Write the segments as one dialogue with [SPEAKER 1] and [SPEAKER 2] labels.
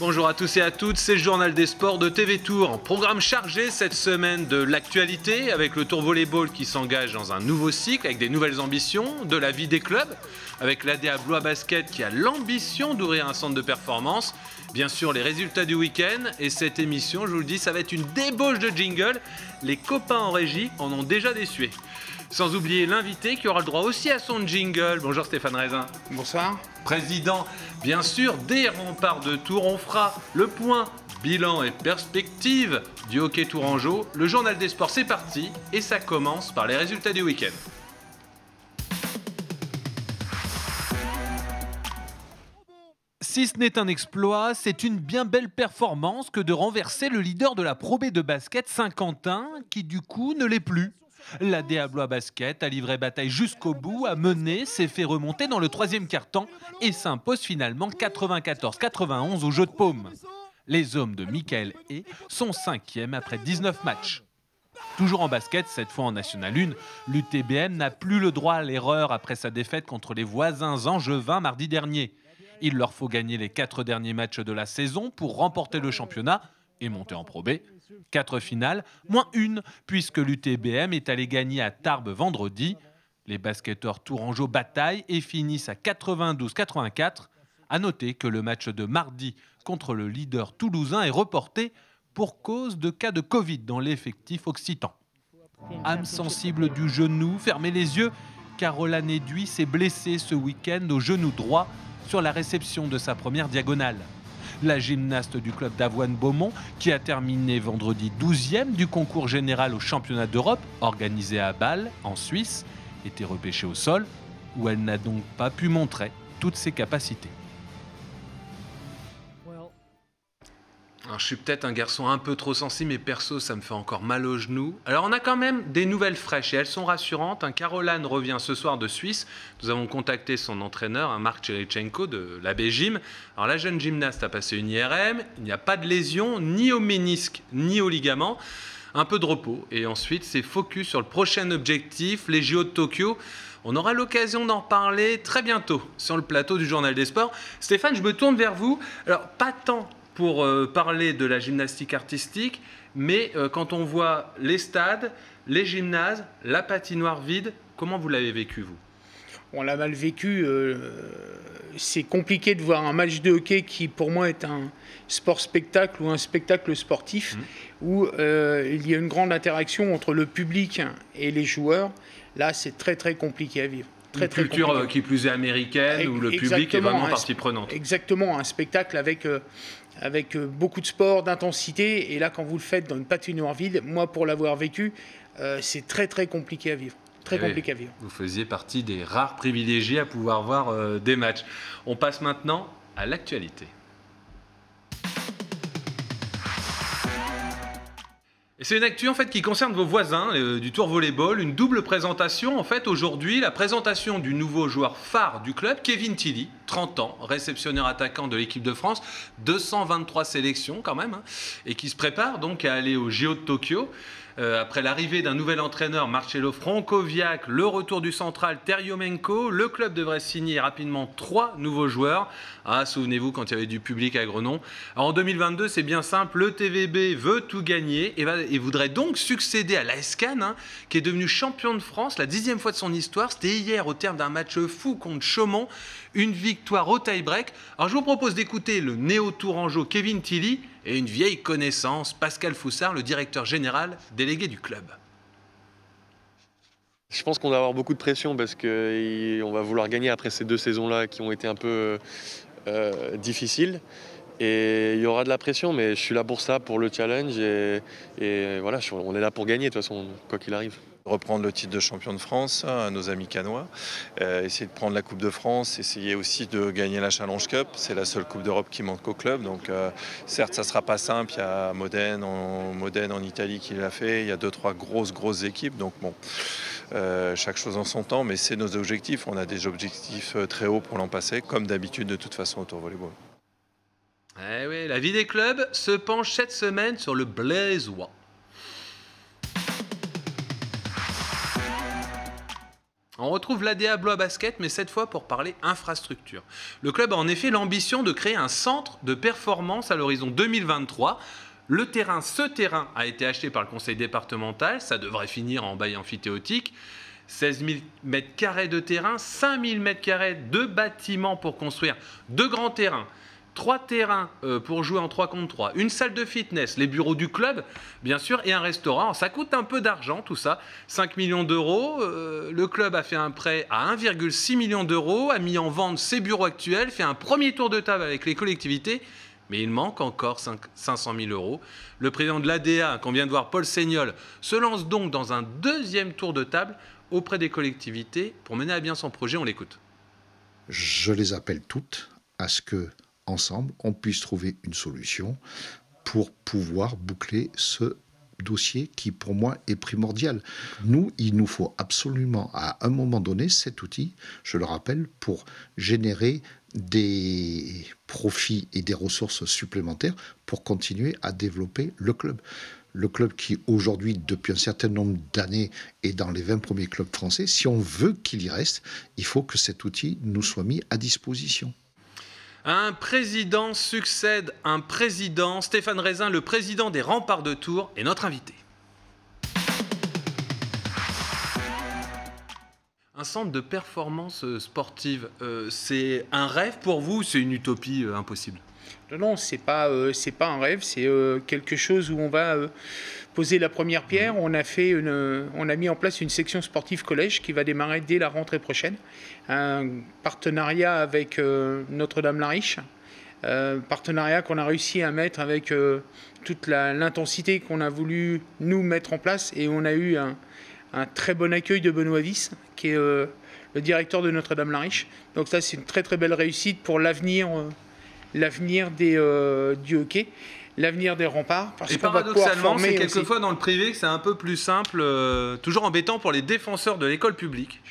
[SPEAKER 1] Bonjour à tous et à toutes, c'est le journal des sports de TV Tour. Programme chargé cette semaine de l'actualité avec le Tour Volleyball qui s'engage dans un nouveau cycle avec des nouvelles ambitions, de la vie des clubs, avec l'ADA Blois Basket qui a l'ambition d'ouvrir un centre de performance, bien sûr les résultats du week-end et cette émission, je vous le dis, ça va être une débauche de jingle. Les copains en régie en ont déjà déçu. Sans oublier l'invité qui aura le droit aussi à son jingle. Bonjour Stéphane Raisin.
[SPEAKER 2] Bonsoir.
[SPEAKER 1] Président, bien sûr, des remparts de Tours, on fera le point, bilan et perspective du hockey tourangeau. Le journal des sports, c'est parti et ça commence par les résultats du week-end. Si ce n'est un exploit, c'est une bien belle performance que de renverser le leader de la Pro B de basket, Saint-Quentin, qui du coup ne l'est plus. L'ADA Blois Basket a livré bataille jusqu'au bout, a mené, s'est fait remonter dans le troisième quart-temps et s'impose finalement 94-91 au jeu de paume. Les hommes de Michael Hay sont 5e après 19 matchs. Toujours en basket, cette fois en National 1, l'UTBM n'a plus le droit à l'erreur après sa défaite contre les voisins angevins mardi dernier. Il leur faut gagner les 4 derniers matchs de la saison pour remporter le championnat et monter en Pro B. 4 finales, moins une, puisque l'UTBM est allé gagner à Tarbes vendredi. Les basketteurs tourangeaux bataillent et finissent à 92-84. À noter que le match de mardi contre le leader toulousain est reporté pour cause de cas de Covid dans l'effectif occitan. Âme sensible du genou, fermez les yeux. Caroline Eduy s'est blessée ce week-end au genou droit sur la réception de sa première diagonale. La gymnaste du club d'Avoine-Beaumont, qui a terminé vendredi 12e du concours général au championnat d'Europe, organisé à Bâle, en Suisse, était repêchée au sol, où elle n'a donc pas pu montrer toutes ses capacités. Alors, je suis peut-être un garçon un peu trop sensible, mais perso, ça me fait encore mal aux genoux. Alors, on a quand même des nouvelles fraîches et elles sont rassurantes. Caroline revient ce soir de Suisse. Nous avons contacté son entraîneur, Marc Cherichenko de l'AB Gym. Alors, la jeune gymnaste a passé une IRM. Il n'y a pas de lésion, ni au ménisque, ni au ligament. Un peu de repos. Et ensuite, c'est focus sur le prochain objectif, les JO de Tokyo. On aura l'occasion d'en parler très bientôt sur le plateau du Journal des Sports. Stéphane, je me tourne vers vous. Alors, pas tant pour parler de la gymnastique artistique, mais quand on voit les stades, les gymnases, la patinoire vide, comment vous l'avez vécu, vous?
[SPEAKER 2] On l'a mal vécu. C'est compliqué de voir un match de hockey qui, pour moi, est un sport-spectacle ou un spectacle sportif, où il y a une grande interaction entre le public et les joueurs. Là, c'est très, très compliqué à vivre.
[SPEAKER 1] Une culture qui plus est américaine, où le public est vraiment partie prenante.
[SPEAKER 2] Exactement, un spectacle avec beaucoup de sport, d'intensité. Et là, quand vous le faites dans une patinoire vide, moi, pour l'avoir vécu, c'est très, très compliqué à vivre. Très compliqué à vivre.
[SPEAKER 1] Vous faisiez partie des rares privilégiés à pouvoir voir des matchs. On passe maintenant à l'actualité. Et c'est une actu en fait qui concerne vos voisins du Tour Volleyball, une double présentation en fait aujourd'hui, la présentation du nouveau joueur phare du club, Kevin Tilly, 30 ans, réceptionneur attaquant de l'équipe de France, 223 sélections quand même, et qui se prépare donc à aller au JO de Tokyo. Après l'arrivée d'un nouvel entraîneur, Marcelo Francoviac, le retour du central Teriomenko, le club devrait signer rapidement 3 nouveaux joueurs. Ah, souvenez-vous quand il y avait du public à Grenon. Alors, en 2022, c'est bien simple, le TVB veut tout gagner et voudrait donc succéder à l'AS Cannes, qui est devenu champion de France, la 10e fois de son histoire. C'était hier au terme d'un match fou contre Chaumont, une victoire au tie-break. Alors je vous propose d'écouter le néo-tourangeau Kevin Tilly et une vieille connaissance, Pascal Foussard, le directeur général délégué du club.
[SPEAKER 3] Je pense qu'on va avoir beaucoup de pression parce qu'on va vouloir gagner après ces 2 saisons-là qui ont été un peu difficiles. Et il y aura de la pression, mais je suis là pour ça, pour le challenge. Et voilà, on est là pour gagner de toute façon, quoi qu'il arrive.
[SPEAKER 4] Reprendre le titre de champion de France à nos amis cannois, essayer de prendre la Coupe de France, essayer aussi de gagner la Challenge Cup. C'est la seule Coupe d'Europe qui manque au club. Donc certes, ça ne sera pas simple. Il y a Modène en Italie qui l'a fait. Il y a 2-3 grosses équipes. Donc bon, chaque chose en son temps, mais c'est nos objectifs. On a des objectifs très hauts pour l'an passé, comme d'habitude de toute façon au Tour Volleyball.
[SPEAKER 1] Eh oui, la vie des clubs se penche cette semaine sur le Blaisois. On retrouve l'ADA Blois Basket, mais cette fois pour parler infrastructure. Le club a en effet l'ambition de créer un centre de performance à l'horizon 2023. Ce terrain a été acheté par le conseil départemental, ça devrait finir en bail amphithéotique. 16 000 m² de terrain, 5 000 m² de bâtiments pour construire 2 grands terrains, 3 terrains pour jouer en 3 contre 3, une salle de fitness, les bureaux du club, bien sûr, et un restaurant. Alors, ça coûte un peu d'argent, tout ça, 5 millions d'euros. Le club a fait un prêt à 1,6 million d'euros, a mis en vente ses bureaux actuels, fait un premier tour de table avec les collectivités, mais il manque encore 500 000 euros. Le président de l'ADA, qu'on vient de voir, Paul Seignol, se lance donc dans un deuxième tour de table auprès des collectivités pour mener à bien son projet. On l'écoute.
[SPEAKER 5] Je les appelle toutes à ce que, ensemble, on puisse trouver une solution pour pouvoir boucler ce dossier qui, pour moi, est primordial. Nous, il nous faut absolument, à un moment donné, cet outil, je le rappelle, pour générer des profits et des ressources supplémentaires pour continuer à développer le club. Le club qui, aujourd'hui, depuis un certain nombre d'années, est dans les 20 premiers clubs français. Si on veut qu'il y reste, il faut que cet outil nous soit mis à disposition.
[SPEAKER 1] Un président succède un président. Stéphane Raisin, le président des Remparts de Tours, est notre invité. Un centre de performance sportive, c'est un rêve pour vous ou c'est une utopie impossible ?
[SPEAKER 2] Non, c'est pas un rêve, c'est quelque chose où on va poser la première pierre. On a mis en place une section sportive collège qui va démarrer dès la rentrée prochaine. Un partenariat avec Notre-Dame-la-Riche, partenariat qu'on a réussi à mettre avec toute l'intensité qu'on a voulu nous mettre en place, et on a eu un très bon accueil de Benoît Wyss, qui est le directeur de Notre-Dame-la-Riche. Donc ça, c'est une très très belle réussite pour l'avenir du hockey, l'avenir des remparts.
[SPEAKER 1] Et paradoxalement, c'est quelquefois dans le privé que c'est un peu plus simple, toujours embêtant pour les défenseurs de l'école publique.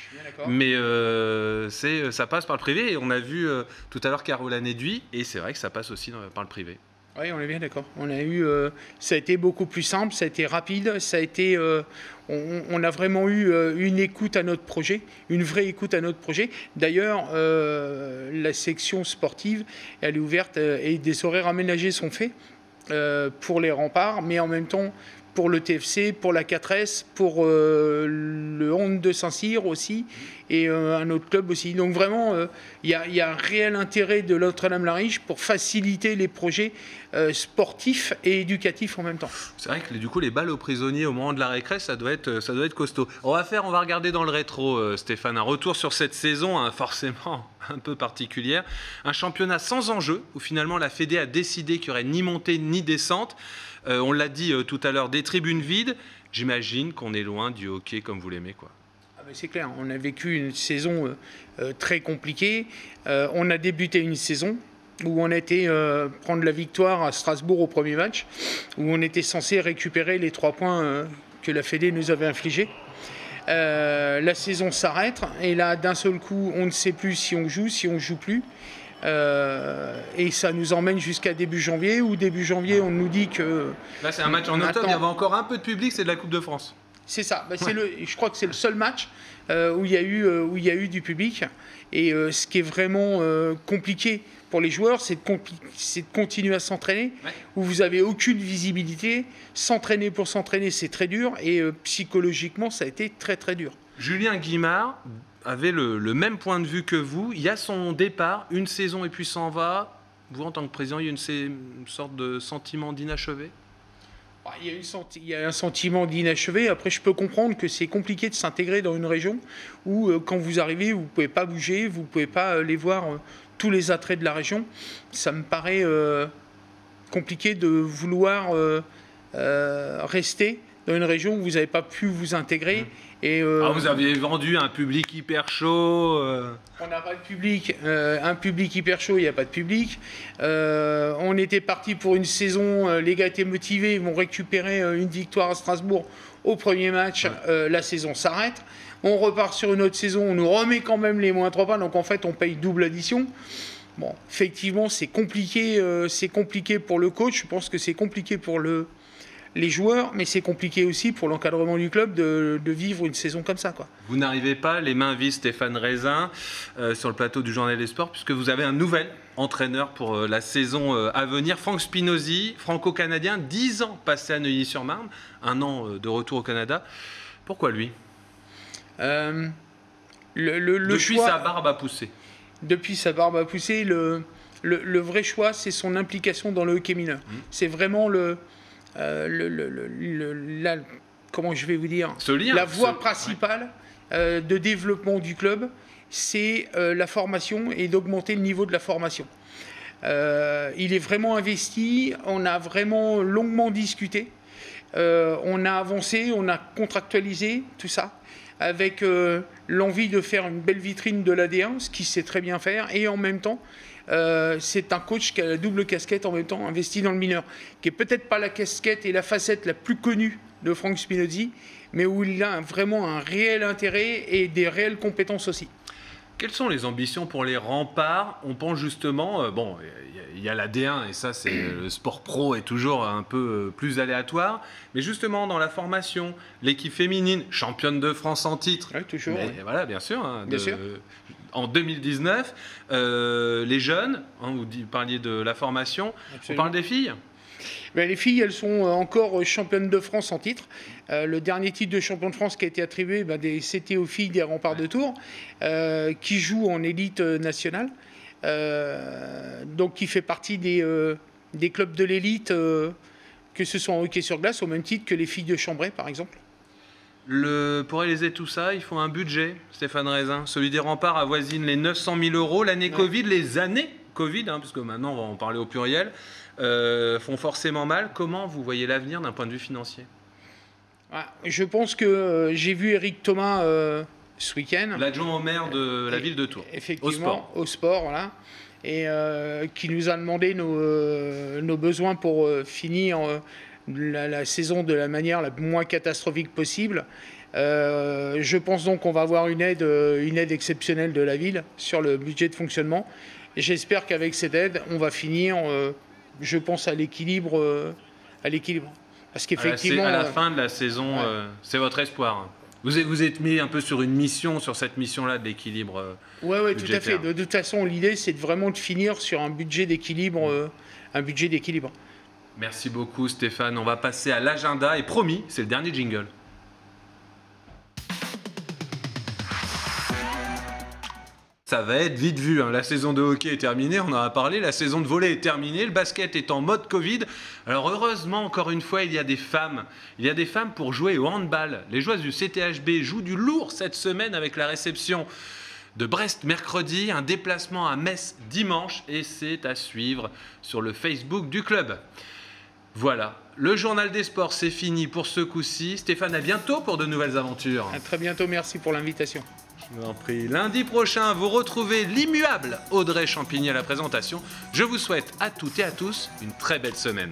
[SPEAKER 1] Mais ça passe par le privé, et on a vu tout à l'heure Caroline Eduy, et c'est vrai que ça passe aussi par le privé.
[SPEAKER 2] Oui, on est bien d'accord. Ça a été beaucoup plus simple, ça a été rapide, on a vraiment eu une écoute à notre projet, une vraie écoute à notre projet. D'ailleurs, la section sportive, elle est ouverte et des horaires aménagés sont faits pour les remparts, mais en même temps pour le TFC, pour la 4S, pour le Hand de Saint-Cyr aussi, et un autre club aussi. Donc vraiment, il y a un réel intérêt de Notre-Dame-la-Riche pour faciliter les projets sportifs et éducatifs en même temps.
[SPEAKER 1] C'est vrai que du coup, les balles aux prisonniers au moment de la récré, ça doit être costaud. On va regarder dans le rétro, Stéphane, un retour sur cette saison, forcément un peu particulière. Un championnat sans enjeu, où finalement la Fédé a décidé qu'il n'y aurait ni montée ni descente. On l'a dit tout à l'heure, des tribunes vides. J'imagine qu'on est loin du hockey comme vous l'aimez, quoi.
[SPEAKER 2] C'est clair, on a vécu une saison très compliquée. On a débuté une saison où on a été prendre la victoire à Strasbourg au premier match, où on était censé récupérer les 3 points que la Fédé nous avait infligés. La saison s'arrête, et là, d'un seul coup, on ne sait plus si on joue plus. Et ça nous emmène jusqu'à début janvier, où début janvier, on nous dit que...
[SPEAKER 1] Là, c'est un match en octobre, il y avait encore un peu de public, c'est de la Coupe de France.
[SPEAKER 2] C'est ça, je crois que c'est le seul match où il y a eu du public. Et ce qui est vraiment compliqué pour les joueurs, c'est de continuer à s'entraîner, où vous n'avez aucune visibilité. S'entraîner pour s'entraîner, c'est très dur, et psychologiquement, ça a été très très dur.
[SPEAKER 1] Julien Guimard avait le même point de vue que vous. Il y a son départ, une saison et puis s'en va. Vous, en tant que président, il y a une sorte de sentiment d'inachevé ?
[SPEAKER 2] Il y a un sentiment d'inachevé. Après, je peux comprendre que c'est compliqué de s'intégrer dans une région où, quand vous arrivez, vous ne pouvez pas bouger, vous ne pouvez pas aller voir tous les attraits de la région. Ça me paraît compliqué de vouloir rester dans une région où vous n'avez pas pu vous intégrer. Et,
[SPEAKER 1] vous aviez vendu un public hyper chaud.
[SPEAKER 2] On n'a pas de public. Un public hyper chaud, il n'y a pas de public. On était parti pour une saison, les gars étaient motivés, ils vont récupérer une victoire à Strasbourg au premier match. La saison s'arrête. On repart sur une autre saison, on nous remet quand même les moins 3 points, donc en fait on paye double addition. Bon, effectivement, c'est compliqué pour le coach. Je pense que c'est compliqué pour les joueurs, mais c'est compliqué aussi pour l'encadrement du club de vivre une saison comme ça, quoi.
[SPEAKER 1] Vous n'arrivez pas, les mains vides, Stéphane Raisin, sur le plateau du Journal des Sports, puisque vous avez un nouvel entraîneur pour la saison à venir, Franck Spinozzi, franco-canadien, 10 ans passé à Neuilly-sur-Marne, 1 an de retour au Canada. Pourquoi lui ? Depuis
[SPEAKER 2] choix,
[SPEAKER 1] sa barbe à pousser.
[SPEAKER 2] Depuis sa barbe à pousser, le vrai choix, c'est son implication dans le hockey mineur. C'est vraiment comment je vais vous dire, la voie principale de développement du club, c'est la formation et d'augmenter le niveau de la formation. Il est vraiment investi, on a vraiment longuement discuté, on a avancé, on a contractualisé tout ça, avec l'envie de faire une belle vitrine de l'AD1, ce qu'il sait très bien faire, et en même temps, c'est un coach qui a la double casquette en même temps, investi dans le mineur, qui est peut-être pas la casquette et la facette la plus connue de Franck Spinozzi, mais où il a vraiment un réel intérêt et des réelles compétences aussi.
[SPEAKER 1] Quelles sont les ambitions pour les Remparts ? On pense justement, il y a la D1 et ça, c'est le sport pro est toujours un peu plus aléatoire. Mais justement, dans la formation, l'équipe féminine, championne de France en titre.
[SPEAKER 2] Oui, toujours.
[SPEAKER 1] Mais,
[SPEAKER 2] oui.
[SPEAKER 1] voilà, bien sûr.
[SPEAKER 2] Bien sûr.
[SPEAKER 1] En 2019, les jeunes, vous parliez de la formation.
[SPEAKER 2] Absolument.
[SPEAKER 1] On parle des filles ?
[SPEAKER 2] Ben, les filles, elles sont encore championnes de France en titre. Le dernier titre de champion de France qui a été attribué, c'était aux filles des Remparts de Tours, qui jouent en élite nationale. Donc qui fait partie des clubs de l'élite, que ce soit en hockey sur glace, au même titre que les filles de Chambray, par exemple.
[SPEAKER 1] Pour réaliser tout ça, il faut un budget, Stéphane Raisin. Celui des Remparts avoisine les 900 000 €. L'année Covid, les années Covid, puisque maintenant on va en parler au pluriel, font forcément mal. Comment vous voyez l'avenir d'un point de vue financier ?
[SPEAKER 2] Je pense que j'ai vu Eric Thomas ce week-end.
[SPEAKER 1] L'adjoint au maire de la ville de Tours.
[SPEAKER 2] Effectivement, au sport, voilà. Et qui nous a demandé nos besoins pour finir la saison de la manière la moins catastrophique possible. Je pense donc qu'on va avoir une aide exceptionnelle de la ville sur le budget de fonctionnement. J'espère qu'avec cette aide, on va finir, je pense, à l'équilibre. Parce qu'effectivement,
[SPEAKER 1] à la fin de la saison, c'est votre espoir. Vous êtes mis un peu sur une mission, sur cette mission-là de l'équilibre.
[SPEAKER 2] Oui, tout à fait. De toute façon, l'idée, c'est vraiment de finir sur un budget d'équilibre.
[SPEAKER 1] Merci beaucoup, Stéphane. On va passer à l'agenda. Et promis, c'est le dernier jingle. Ça va être vite vu, La saison de hockey est terminée, on en a parlé. La saison de volley est terminée. Le basket est en mode Covid. Alors heureusement, encore une fois, il y a des femmes. Il y a des femmes pour jouer au handball. Les joueuses du CTHB jouent du lourd cette semaine avec la réception de Brest mercredi, un déplacement à Metz dimanche. Et c'est à suivre sur le Facebook du club. Voilà, le journal des sports, c'est fini pour ce coup-ci. Stéphane, à bientôt pour de nouvelles aventures.
[SPEAKER 2] À très bientôt, merci pour l'invitation.
[SPEAKER 1] Je vous en prie. Lundi prochain, vous retrouvez l'immuable Audrey Champigny à la présentation. Je vous souhaite à toutes et à tous une très belle semaine.